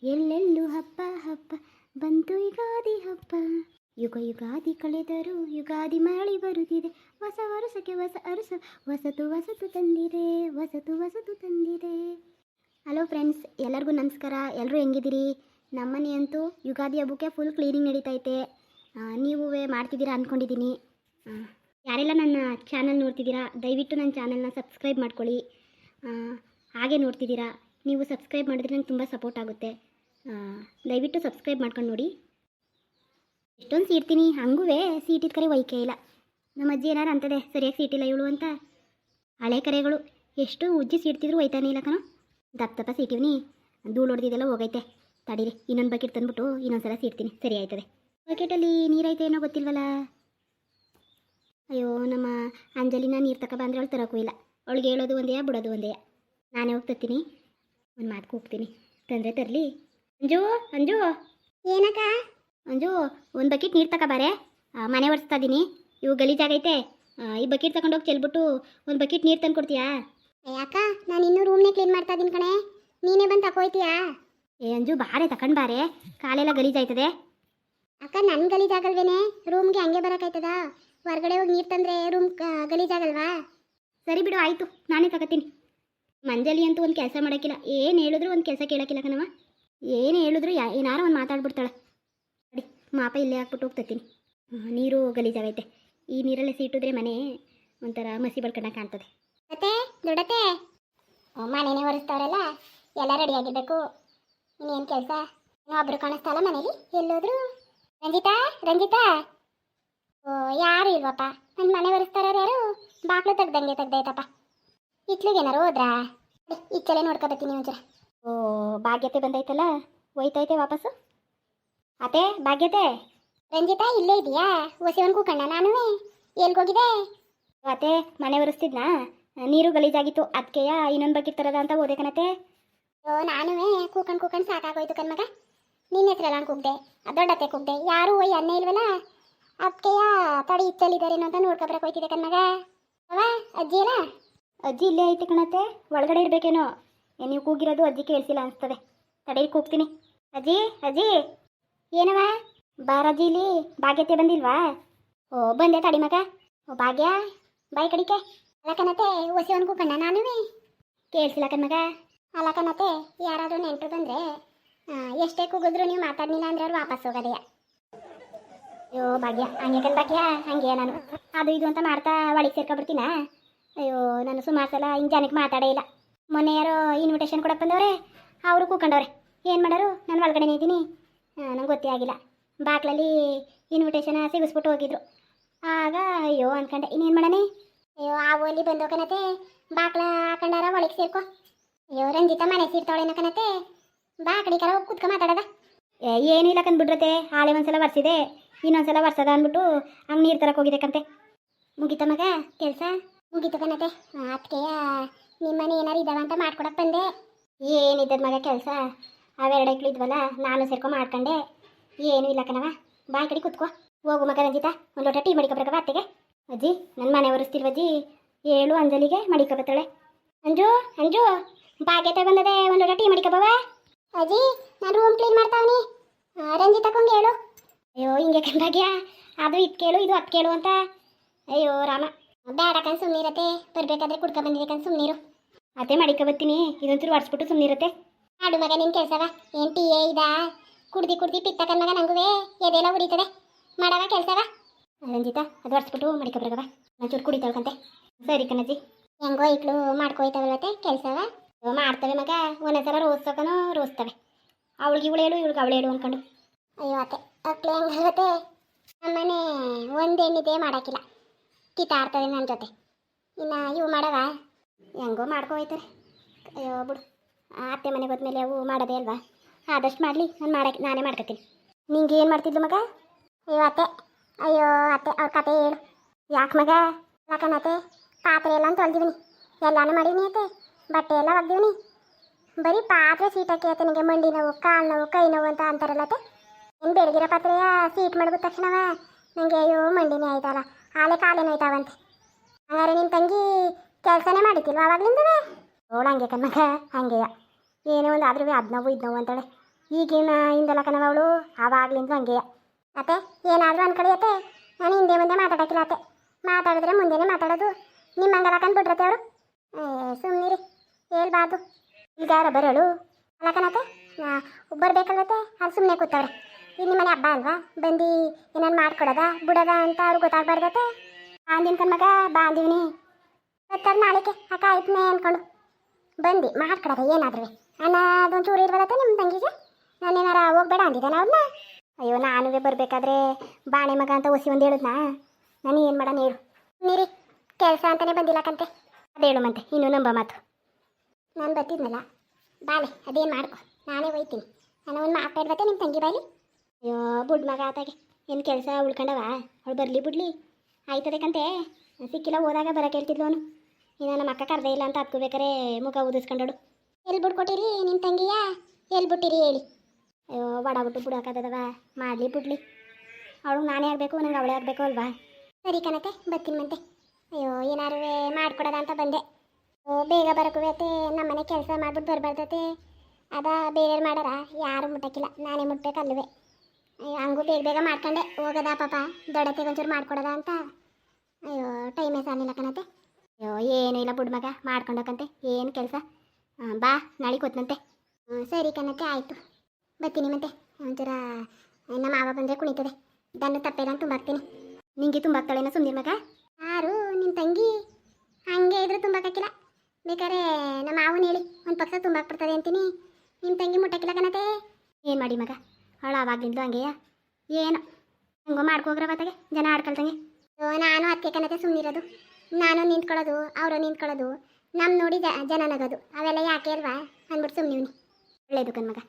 ಎಲ್ಲೆಲ್ಲೂ ಹಬ್ಬ ಹಬ್ಬ ಬಂತು ಯುಗಾದಿ ಹಬ್ಬ. ಯುಗ ಯುಗಾದಿ ಕಳೆದರೂ ಯುಗಾದಿ ಮರಳಿ ಬರುತ್ತಿದೆ. ಹೊಸ ವರುಷಕ್ಕೆ ಹೊಸ ಅರಸ ಹೊಸತು ಹೊಸತು ತಂದಿದೆ, ಹೊಸತು ಹೊಸತು ತಂದಿದೆ. ಹಲೋ ಫ್ರೆಂಡ್ಸ್, ಎಲ್ಲರಿಗೂ ನಮಸ್ಕಾರ. ಎಲ್ಲರೂ ಹೆಂಗಿದ್ದೀರಿ? ನಮ್ಮನೆ ಅಂತೂ ಯುಗಾದಿ ಹಬ್ಬಕ್ಕೆ ಫುಲ್ ಕ್ಲೀನಿಂಗ್ ನಡೀತೈತೆ. ನೀವು ಮಾಡ್ತಿದ್ದೀರಾ ಅಂದ್ಕೊಂಡಿದ್ದೀನಿ. ಯಾರೆಲ್ಲ ನನ್ನ ಚಾನಲ್ ನೋಡ್ತಿದ್ದೀರಾ ದಯವಿಟ್ಟು ನನ್ನ ಚಾನಲ್ನ ಸಬ್ಸ್ಕ್ರೈಬ್ ಮಾಡ್ಕೊಳ್ಳಿ. ಹಾಗೆ ನೋಡ್ತಿದ್ದೀರಾ, ನೀವು ಸಬ್ಸ್ಕ್ರೈಬ್ ಮಾಡಿದ್ರೆ ನಂಗೆ ತುಂಬ ಸಪೋರ್ಟ್ ಆಗುತ್ತೆ. ದಯವಿಟ್ಟು ಸಬ್ಸ್ಕ್ರೈಬ್ ಮಾಡ್ಕೊಂಡು ನೋಡಿ. ಎಷ್ಟೊಂದು ಸೀಡ್ತೀನಿ, ಹಂಗೂ ಸೀಟಿದ ಕರೆ ಒಯ್ಕೆ ಇಲ್ಲ. ನಮ್ಮ ಅಜ್ಜಿ ಏನಾರು ಅಂತದೆ, ಸರಿಯಾಗಿ ಸೀಟಿಲ್ಲ ಇವಳು ಅಂತ. ಹಳೆ ಕರೆಗಳು ಎಷ್ಟು ಉಜ್ಜಿ ಸೀಡ್ತಿದ್ರು ಒಯ್ತಾನೆ ಇಲ್ಲ ಕಣೋ. ದಪ್ಪ ದಪ್ಪ ಸೀಟಿವ್ನಿ, ಧೂಳು ಹೊಡೆದಿದ್ದೆಲ್ಲ ಹೋಗೈತೆ. ತಡೀರಿ, ಇನ್ನೊಂದು ಬಕೆಟ್ ತಂದ್ಬಿಟ್ಟು ಇನ್ನೊಂದು ಸಲ ಸೀಡ್ತೀನಿ, ಸರಿ ಆಯ್ತದೆ. ಬಕೆಟಲ್ಲಿ ನೀರೈತೆ ಏನೋ ಗೊತ್ತಿಲ್ವಲ್ಲ. ಅಯ್ಯೋ, ನಮ್ಮ ಅಂಜಲಿನ ನೀರು ತಕ ಬಂದರೆ ಅವಳು ತರೋಕ್ಕೂ ಇಲ್ಲ. ಅವಳಿಗೆ ಹೇಳೋದು ಒಂದೇ, ಬಿಡೋದು ಒಂದೇ. ನಾನೇ ಹೋಗ್ತೀನಿ, ಒಂದು ಮಾತು ಹೋಗ್ತೀನಿ, ತಂದರೆ ತರಲಿ. ಅಂಜು ಅಂಜು, ಏನಕ್ಕ? ಅಂಜು, ಒಂದು ಬಕೆಟ್ ನೀರು ತಗೋಬಾರೆ, ಮನೆ ಒರೆಸ್ತಾ ಇದ್ದೀನಿ. ಇವು ಗಲೀಜಾಗೈತೆ. ಈ ಬಕೆಟ್ ತಗೊಂಡೋಗಿ ಚೆಲ್ಬಿಟ್ಟು ಒಂದು ಬಕೆಟ್ ನೀರು ತಂದು ಕೊಡ್ತೀಯಾ? ಯಾಕ, ನಾನು ಇನ್ನೂ ರೂಮ್ನೇ ಕ್ಲೀನ್ ಮಾಡ್ತಾ ಇದ್ದೀನಿ ಕಣೆ, ನೀನೇ ಬಂದು ತಗೋಯ್ತೀಯಾ? ಅಂಜು ಬಾರೆ, ತಗೊಂಡು ಬಾರೆ, ಕಾಲೆಲ್ಲ ಗಲೀಜಾಯ್ತದೆ. ಅಕ್ಕ, ನನ್ನ ಗಲೀಜಾಗಲ್ವೇನೆ? ರೂಮ್ಗೆ ಹಂಗೆ ಬರೋಕ್ಕಾಯ್ತದ? ಹೊರಗಡೆ ಹೋಗಿ ನೀರು ತಂದರೆ ರೂಮ್ ಗಲೀಜಾಗಲ್ವಾ? ಸರಿ ಬಿಡು, ಆಯಿತು, ನಾನೇ ತಗೋತೀನಿ. ಮಂಜಲಿ ಅಂತೂ ಒಂದು ಕೆಲಸ ಮಾಡೋಕ್ಕಿಲ್ಲ. ಏನು ಹೇಳಿದ್ರು ಒಂದು ಕೆಲಸ ಕೇಳೋಕ್ಕಿಲ್ಲ ಕಣವ. ಏನು ಹೇಳಿದ್ರು ಏನಾರು ಒಂದು ಮಾತಾಡ್ಬಿಡ್ತಾಳೆ. ಸರಿ, ಮಾಪ ಇಲ್ಲೇ ಹಾಕ್ಬಿಟ್ಟು ಹೋಗ್ತೀನಿ. ನೀರು ಗಲೀಜಾಗೈತೆ. ಈ ನೀರಲ್ಲೇ ಸೀಟಿದ್ರೆ ಮನೆ ಒಂಥರ ಮಸಿ ಬಳ್ಕಂಡ ಕಾಣ್ತದೆ. ಮತ್ತೆ ದೊಡ್ಡತೆ, ಮನೆನೇ ಒರೆಸ್ತಾವ್ರಲ್ಲ, ಎಲ್ಲ ರೆಡಿಯಾಗಿರಬೇಕು. ಇನ್ನೇನು ಕೆಲಸ? ಒಬ್ಬರು ಕಾಣಿಸ್ತಲ್ಲ ಮನೇಲಿ, ಎಲ್ಲೋದ್ರು? ರಂಜಿತಾ, ರಂಜಿತಾ. ಓ, ಯಾರು ಇಲ್ವಪ್ಪ. ನನ್ನ ಮನೆ ಒರೆಸ್ತಾರ ಯಾರು? ಬಾಕ್ಲು ತೆಗ್ದೈತಪ್ಪ. ಇಟ್ಲಿಗೇನಾರು ಹೋದ್ರಾ? ಇಚ್ಚಲೆ ನೋಡ್ಕೊಬತ್ತೀನಿ ಒಂಚೂರ. ಓ, ಭಾಗ್ಯತೆ ಬಂದೈತಲ್ಲ, ಒಯ್ತೈತೆ ವಾಪಸ್ಸು. ಅತ್ತೆ, ಭಾಗ್ಯತೆ. ರಂಜಿತಾ, ಇಲ್ಲೇ ಇದೆಯಾ? ಹೊಸಿವನ್ ಕೂಕಣ್ಣ, ನಾನು ಎಲ್ಗೋಗಿದೆ? ಅತ್ತೆ, ಮನೆ ಒರೆಸ್ತಿದ್ನಾ, ನೀರು ಗಲೀಜಾಗಿತ್ತು, ಅದಕ್ಕೆಯ ಇನ್ನೊಂದು ಬಕೆಟ್ ತರದ ಅಂತ ಹೋದೆ ಕಣತೆ. ಓ, ನಾನು ಕೂಕಂಡು ಸಾಕಾಗೋಯ್ತು ಕಣ್ಮಗ. ನಿನ್ನ ಹೆಸ್ರೆಲ್ಲ ಕೂಗ್ದೆ, ದೊಡ್ಡತ್ತೆ ಕೂಗ್ದೆ, ಯಾರು ಒಯ್ ಅನ್ನ ಇಲ್ವಲ್ಲ, ಅದಕ್ಕೆಯ ತಡಿ ಇಚ್ಚಲ್ಲಿದ್ದಾರೇನೋ ಅಂತ ನೋಡ್ಕೊಬರಕ್ಕೆ ಹೋಯ್ತಿದೆ ಕಣ್ಮಗ. ಅವ ಅಜ್ಜಿ ಅಲ್ಲ? ಅಜ್ಜಿ ಇಲ್ಲೇ ಐತೆ ಕಣತ್ತೆ, ಒಳಗಡೆ ಇರಬೇಕೇನೋ. ನೀವು ಕೂಗಿರೋದು ಅಜ್ಜಿ ಕೇಳಿಸಿಲ್ಲ ಅನಿಸ್ತದೆ. ತಡಿ, ಕೂಗ್ತೀನಿ. ಅಜ್ಜಿ, ಅಜ್ಜಿ. ಏನವ? ಬಾರಜ್ಜಿ, ಇಲ್ಲಿ ಭಾಗ್ಯತೆ ಬಂದಿಲ್ವಾ? ಓ, ಬಂದೆ, ತಡಿ ಮಗ. ಓ ಭಾಗ್ಯ, ಬಾಯಿ ಕಡಿಕೆ. ಅಲ್ಲ ಕಣತೆ, ಹೊಸಿವನ್ ಕೂಕಣ್ಣ, ನಾನು ಕೇಳಿಸಿಲ್ಲ ಕಣ್ಮಗ. ಅಲ್ಲ ಕಣತೆ, ಯಾರಾದರೂ ನೆಂಟರು ಬಂದರೆ ಎಷ್ಟೇ ಕೂಗಿದ್ರು ನೀವು ಮಾತಾಡಲಿಲ್ಲ ಅಂದರೆ ಅವ್ರು ವಾಪಸ್ ಹೋಗೋದೆಯ. ಅಯ್ಯೋ ಭಾಗ್ಯ, ಹಂಗೆ ಕಣ್ ಭಾಗ್ಯ, ಹಂಗೆ ನಾನು ಅದು ಇದು ಅಂತ ಮಾಡ್ತಾ ಒಳಗೆ ಸೇರ್ಕೊಬಿಡ್ತೀನ. ಅಯ್ಯೋ, ನಾನು ಸುಮಾರು ಸಲ ಹಿಂಗೆ ಜನಕ್ಕೆ ಮಾತಾಡೇ ಇಲ್ಲ. ಮೊನ್ನೆ ಯಾರೋ ಇನ್ವಿಟೇಷನ್ ಕೊಡಕ್ಕೆ ಬಂದವ್ರೆ, ಅವರು ಕೂಕೊಂಡವ್ರೆ. ಏನು ಮಾಡೋರು, ನಾನು ಒಳಗಡೆ ಇದ್ದೀನಿ, ನಂಗೆ ಗೊತ್ತೇ ಆಗಿಲ್ಲ. ಬಾಕ್ಲಲ್ಲಿ ಇನ್ವಿಟೇಷನ್ ಸಿಗಿಸ್ಬಿಟ್ಟು ಹೋಗಿದ್ರು. ಆಗ ಅಯ್ಯೋ ಅಂದ್ಕೊಂಡೆ, ಇನ್ನೇನು ಮಾಡಣೆ. ಅಯ್ಯೋ, ಆವು ಅಲ್ಲಿ ಬಂದೋಕನತೆ, ಬಾಕ್ಲ ಹಾಕೊಂಡಾರ ಒಳಗೆ ಸೇರ್ಕೊ. ಅಯ್ಯೋ, ರಂಜಿತಾ ಮನೆ ಸೀರ್ತಾವಳೇನೋ ಕಣತೆ, ಬಾ ಕಡಿಕಾರ ಹೋಗಿ ಕೂತ್ಕೊ ಮಾತಾಡೋದ. ಏನಿಲ್ಲ ಕಂದ್ಬಿಡ್ರತೆ, ಹಾಳೆ ಒಂದ್ಸಲ ಒರೆಸಿದೆ, ಇನ್ನೊಂದ್ಸಲ ಒರ್ಸದ ಅಂದ್ಬಿಟ್ಟು ಹಂಗೆ ನೀರು ತರಕ್ಕೆ ಹೋಗಿದ್ದಕ್ಕಂತೆ. ಮುಗೀತ ಮಗ ಕೆಲಸ? ಮುಗೀತು ಕಣತೆ. ಅದಕ್ಕೆ ನಿಮ್ಮನೆ ಏನಾರು ಇದ್ದಾವ ಅಂತ ಮಾಡ್ಕೊಡಕ್ಕೆ ಬಂದೆ. ಏನಿದ್ದದ ಮಗ ಕೆಲಸ? ಅವೆರಡು ಐಕ್ಳು ಇದ್ವಲ್ಲ, ನಾನು ಸೇರ್ಕೊ ಮಾಡ್ಕೊಂಡೆ. ಏನೂ ಇಲ್ಲ ಕಣವ, ಬಾಯಿ ಕಡೆ ಕೂತ್ಕೋ. ಹೋಗು ಮಗ ರಂಜಿತಾ, ಒಂದು ಲೋಟ ಟೀ ಮಡಿಕೊಬ್ರಕವ ಅತ್ತೆಗೆ. ಅಜ್ಜಿ, ನನ್ನ ಮನೆ ಒರೆಸ್ತಿಲ್ವಜ್ಜಿ, ಹೇಳು ಅಂಜಲಿಗೆ ಮಡಿಕೊಬತ್ತಾಳೆ. ಅಂಜು, ಅಂಜು, ಭಾಗ್ಯತೆ ಬಂದದೆ, ಒಂದು ಲೋಟ ಟೀ ಮಡಿಕೊಬವ. ಅಜ್ಜಿ, ನಾನು ರೂಮ್ ಕ್ಲೀನ್ ಮಾಡ್ತಾವನಿ, ರಂಜಿತಕ್ಕೊಂಗೆ ಹೇಳು. ಅಯ್ಯೋ, ಹಿಂಗೆ ಕಂಡಾಗ್ಯ, ಅದು ಇದು ಕೇಳು, ಇದು ಅದು ಕೇಳು ಅಂತ. ಅಯ್ಯೋ ರಾಮ, ಬೇಡ ಕಣ್, ಸುಮ್ಮನಿರತ್ತೆ. ಬರಬೇಕಾದ್ರೆ ಕುಡ್ಕೊ ಬಂದಿದೆ ಕಣ್, ಸುಮ್ಮನಿರು. ಅದೇ ಮಡಿಕೊಬತ್ತೀನಿ, ಇದೊಂಚೂರು ಒರೆಸ್ಬಿಟ್ಟು ಸುಮ್ಮನಿರತ್ತೆ. ಆಡು ಮಗ ನಿನ್ನ ಕೆಲಸವ, ಏನು ಟೀ ಇದಾ? ಕುಡ್ದು ಪಿತ್ತ ಕಣ್ಮಗ, ನಂಗೂ ಎದೆಲ್ಲ ಉರಿತದೆ. ಮಾಡವ ಕೆಲಸವ. ರಂಜಿತಾ, ಅದು ಒರೆಸ್ಬಿಟ್ಟು ಮಡಿಕೊಬ್ರಗವ, ಒಂಚೂರು ಕುಡಿತಾಳ್ಕಂತೆ. ಸರಿ ಕಣಜ್ಜಿ. ಹೆಂಗೋ ಇಟ್ಲು ಮಾಡ್ಕೊಯ್ತವಲ್ಲತ್ತೆ ಕೆಲಸವ. ಮಾಡ್ತವೆ ಮಗ, ಒಂದೊಂದ್ಸಲ ರೋಸ್ತಕನೋ ರೋಸ್ತವೆ. ಅವಳಿಗೆ ಇವಳು ಹೇಳು, ಇವಳಿಗೆ ಅವಳು ಹೇಳು ಅಂದ್ಕೊಂಡು. ಅಯ್ಯೋ ಅತ್ತೆ, ಅಕ್ಳು ಹೆಂಗಾಗತ್ತೆ? ನಮ್ಮನೆ ಒಂದು ಹೆಣ್ಣಿದೆ ಮಾಡೋಕ್ಕಿಲ್ಲ, ಕಿತ್ತಾಡ್ತದೆ ನನ್ನ ಜೊತೆ. ಇನ್ನು ಇವು ಮಾಡವ ಹೆಂಗೋ ಮಾಡ್ಕೊಯ್ತಾರೆ. ಅಯ್ಯೋ ಬಿಡು, ಅತ್ತೆ ಮನೆಗೆ ಹೋದ್ಮೇಲೆ ಅವು ಮಾಡೋದೇ ಅಲ್ವಾ, ಆದಷ್ಟು ಮಾಡಲಿ, ನಾನೇ ಮಾಡ್ಕೊತೀನಿ. ನಿಂಗೆ ಏನು ಮಾಡ್ತಿದ್ಲು ಮಗ? ಅಯ್ಯೋ ಅತ್ತೆ, ಅಯ್ಯೋ ಅತ್ತೆ, ಅವ್ರ ಕತೆ ಹೇಳು. ಯಾಕೆ ಮಗ? ಯಾಕನತ್ತೆ, ಪಾತ್ರೆ ಎಲ್ಲ ತೊಳೆದಿವ್ನಿ, ಎಲ್ಲಾನು ಮಾಡೀನಿ ಅತ್ತೆ, ಬಟ್ಟೆ ಎಲ್ಲ ಒಗ್ದೀವ್ನಿ. ಬರೀ ಪಾತ್ರೆ ಸೀಟಕ್ಕೆ ಅತ್ತೆ, ನನಗೆ ಮಂಡಿ ನೋವು, ಕಾಲು ನೋವು, ಕೈ ನೋವು ಅಂತ ಅಂತಾರಲ್ಲತ್ತೆ. ಇನ್ನು ಬೆಳಗಿರೋ ಪಾತ್ರೆಯ ಸೀಟ್ ಮಾಡಿದ ತಕ್ಷಣವ ನನಗೆ ಅಯ್ಯೋ ಮಂಡಿನೇ ಆಯ್ತಲ್ಲ, ಹಾಲೆ ಕಾಲೇನೋ ಆಯ್ತಾವಂತೆ. ಹಂಗಾರೆ ನಿಮ್ಮ ತಂಗಿ ಕೆಲಸನೇ ಮಾಡಿತಿಲ್ವ ಆವಾಗಲಿಂದವೇ? ಅವಳು ಹಂಗೆ ಕಣ್ಮಗ, ಹಂಗೆಯ. ಏನೇ ಒಂದು ಆದ್ರೂ ಅದು ನೋವು ಇದು ನೋವು ಅಂತಾಳೆ. ಈಗಿನ ಹಿಂದೆಲ್ಲ ಕಣವ ಅವಳು ಆವಾಗ್ಲಿಂದ ಹಂಗೆಯ ಅತ್ತೆ ಏನಾದರೂ ಅನ್ಕೊಳ್ಳಿ ಅತ್ತೆ ನಾನು ಹಿಂದೆ ಮುಂದೆ ಮಾತಾಡೋಕ್ಕಿಲ್ಲ ಅತ್ತೆ ಮಾತಾಡಿದ್ರೆ ಮುಂದೆನೇ ಮಾತಾಡೋದು ನಿಮ್ಮಂಗೆಲ್ಲ ಕಂಡ್ಬಿಟ್ರತ್ತೆ ಅವರು ಸುಮ್ಮನಿರಿ ಹೇಳ್ಬಾರ್ದು ಈಗ ಬರೋಳು ಅಲ್ಲ ಕಣತ್ತೆ ಬರ್ಬೇಕಲ್ವತ್ತೆ ಅಲ್ಲಿ ಸುಮ್ಮನೆ ಕೂತವ್ರೆ ಈಗ ನಿಮ್ಮನೆ ಹಬ್ಬ ಅಲ್ವಾ ಬಂದು ಏನಾರು ಮಾಡ್ಕೊಡೋದ ಬಿಡೋದ ಅಂತ ಅವ್ರು ಗೊತ್ತಾಗ್ಬಾರ್ದತ್ತೆ ಬಾಂದಿನ ಕಣ್ಮಗ ಬಾಂದಿವ್ನಿ ಗೊತ್ತಾಗ ನಾಳೆಗೆ ಅಕ್ಕ ಆಯ್ತನೇ ಅಂದ್ಕೊಂಡು ಬಂದು ಮಾಡ್ಕೊಡೋದ ಏನಾದ್ರೂ ಅನ್ನೋದೊಂದು ಚೂರು ಇರ್ಬೋದತ್ತೆ ನಿಮ್ಮ ತಂಗಿಗೆ ನಾನೇನಾರ ಹೋಗ್ಬೇಡ ಅಂದಿದ್ದಾನೆ ಅವ್ರನ್ನ ಅಯ್ಯೋ ನಾನುವೇ ಬರಬೇಕಾದ್ರೆ ಬಾಣೆ ಮಗ ಅಂತ ಒಸಿ ಒಂದು ಹೇಳಿದ್ನಾ ನಾನು ಏನು ಮಾಡೋಣ ಹೇಳು ನೀರಿ ಕೆಲಸ ಅಂತಲೇ ಬಂದಿಲ್ಲಕ್ಕಂತೆ ಅದು ಹೇಳು ಮತ್ತೆ ಇನ್ನೂ ನಂಬ ಮಾತು ನಾನು ಬರ್ತಿದ್ನಲ್ಲ ಬಾಳೆ ಅದೇನು ಮಾಡ್ಕೊ ನಾನೇ ಹೋಯ್ತೀನಿ ನಾನು ಒಂದು ಮಾತಾಡ್ಬತ್ತೆ ನಿಮ್ಮ ತಂಗಿ ಬಾಯ್ಲಿ ಅಯ್ಯೋ ಬುಡ್ ಮಗ ಆತಾಗೆ ಏನು ಕೆಲಸ ಉಳ್ಕೊಂಡವ ಅವಳು ಬರಲಿ ಬಿಡ್ಲಿ ಆಯ್ತದಕ್ಕಂತೆ ಸಿಕ್ಕಿಲ್ಲ ಹೋದಾಗ ಬರೋಕೆ ಹೇಳ್ತಿದ್ಲು ಅವನು ಇನ್ನು ನಮ್ಮ ಅಕ್ಕ ಕರ್ದೇ ಇಲ್ಲ ಅಂತ ಹತ್ಕೋಬೇಕಾರೆ ಮುಖ ಊದಿಸ್ಕೊಂಡೋಡು ಎಲ್ಲಿ ಬಿಡ್ಕೊಟ್ಟಿರಿ ನಿಮ್ಮ ತಂಗಿಯ ಎಲ್ಲಿ ಬಿಟ್ಟಿರಿ ಹೇಳಿ ಅಯ್ಯೋ ಬಡಬಿಟ್ಟು ಬಿಡೋಕ್ಕಾಗದವ ಮಾಡಲಿ ಬಿಡ್ಲಿ ಅವಳು ನಾನೇ ಆಗಬೇಕು ನಂಗೆ ಅವಳೇ ಆಗಬೇಕು ಅಲ್ವಾ ಸರಿ ಕಣತೆ ಬರ್ತೀನಿ ಮತ್ತೆ ಅಯ್ಯೋ ಏನಾರು ಮಾಡ್ಕೊಡೋದ ಅಂತ ಬಂದೆ ಓ ಬೇಗ ಬರೋಕು ಅತ್ತೆ ನಮ್ಮನೆ ಕೆಲಸ ಮಾಡ್ಬಿಟ್ಟು ಬರಬಾರ್ದತೆ ಅದ ಬೇರೆ ಮಾಡಾರ ಯಾರು ಮುಟ್ಟಕ್ಕಿಲ್ಲ ನಾನೇ ಮುಟ್ಬೇಕು ಅಲ್ಲವೇ ಹಂಗೂ ಬೇಗ ಬೇಗ ಮಾಡ್ಕೊಂಡೆ ಹೋಗೋದ ಪಾಪ ದೊಡ್ಡತೆಗೆ ಒಂಚೂರು ಮಾಡ್ಕೊಡೋದ ಅಂತ ಅಯ್ಯೋ ಟೈಮೇ ಸಾಲಿಲ್ಲ ಕಣತೆ ಅಯ್ಯೋ ಏನೂ ಇಲ್ಲ ಬುಡ್ ಮಗ ಮಾಡ್ಕೊಂಡೋಕಂತೆ ಏನು ಕೆಲಸ ಬಾ ನಾಳೆ ಗೊತ್ತಂತೆ ಸರಿ ಕಣತೆ ಆಯಿತು ಬರ್ತೀನಿ ಮತ್ತೆ ಒಂಚೂರ ನಮ್ಮ ಮಾವ ಬಂದರೆ ಕುಣಿತದೆ ದನ್ನ ತಪ್ಪೇನ ತುಂಬಾಕ್ತೀನಿ ನಿಂಗೆ ತುಂಬಾಕ್ತಾಳೇನೋ ಸುಮ್ಮನೆ ಮಗ ಯಾರು ನಿಮ್ಮ ತಂಗಿ ಹಂಗೆ ಇದ್ರೆ ತುಂಬಾಕಿಲ್ಲ ಬೇಕಾದ್ರೆ ನಮ್ಮ ಮಾವನ ಹೇಳಿ ಒಂದು ಪಕ್ಷ ತುಂಬಾಕ್ಬಿಡ್ತದೆ ಅಂತೀನಿ ನಿಮ್ಮ ತಂಗಿ ಮುಟ್ಟಕ್ಕಿಲ್ಲ ಕಣತೆ ಏನು ಮಾಡಿ ಮಗ ಅವಳು ಆವಾಗ್ಲಿಂದು ಹಂಗೆಯ ಏನು ಹಂಗೋ ಮಾಡ್ಕೋಗ್ರ ಬತ್ತಾಗೆ ಜನ ಆಡ್ಕೊಳ್ತಂಗೆ ನಾನು ಅದಕ್ಕೆ ಕಣತೆ ಸುಮ್ಮನಿರೋದು ನಾನು ನಿಂತ್ಕೊಳ್ಳೋದು ಅವರು ನಿಂತ್ಕೊಳ್ಳೋದು ನಮ್ಮ ನೋಡಿ ಜನ ನಗೋದು ಅವೆಲ್ಲ ಯಾಕೆ ಅಲ್ವಾ ಅಂದ್ಬಿಟ್ಟು ಸುಮ್ಮನಿವ್ನಿ ಒಳ್ಳೇದು ಕಣ್ಮಗ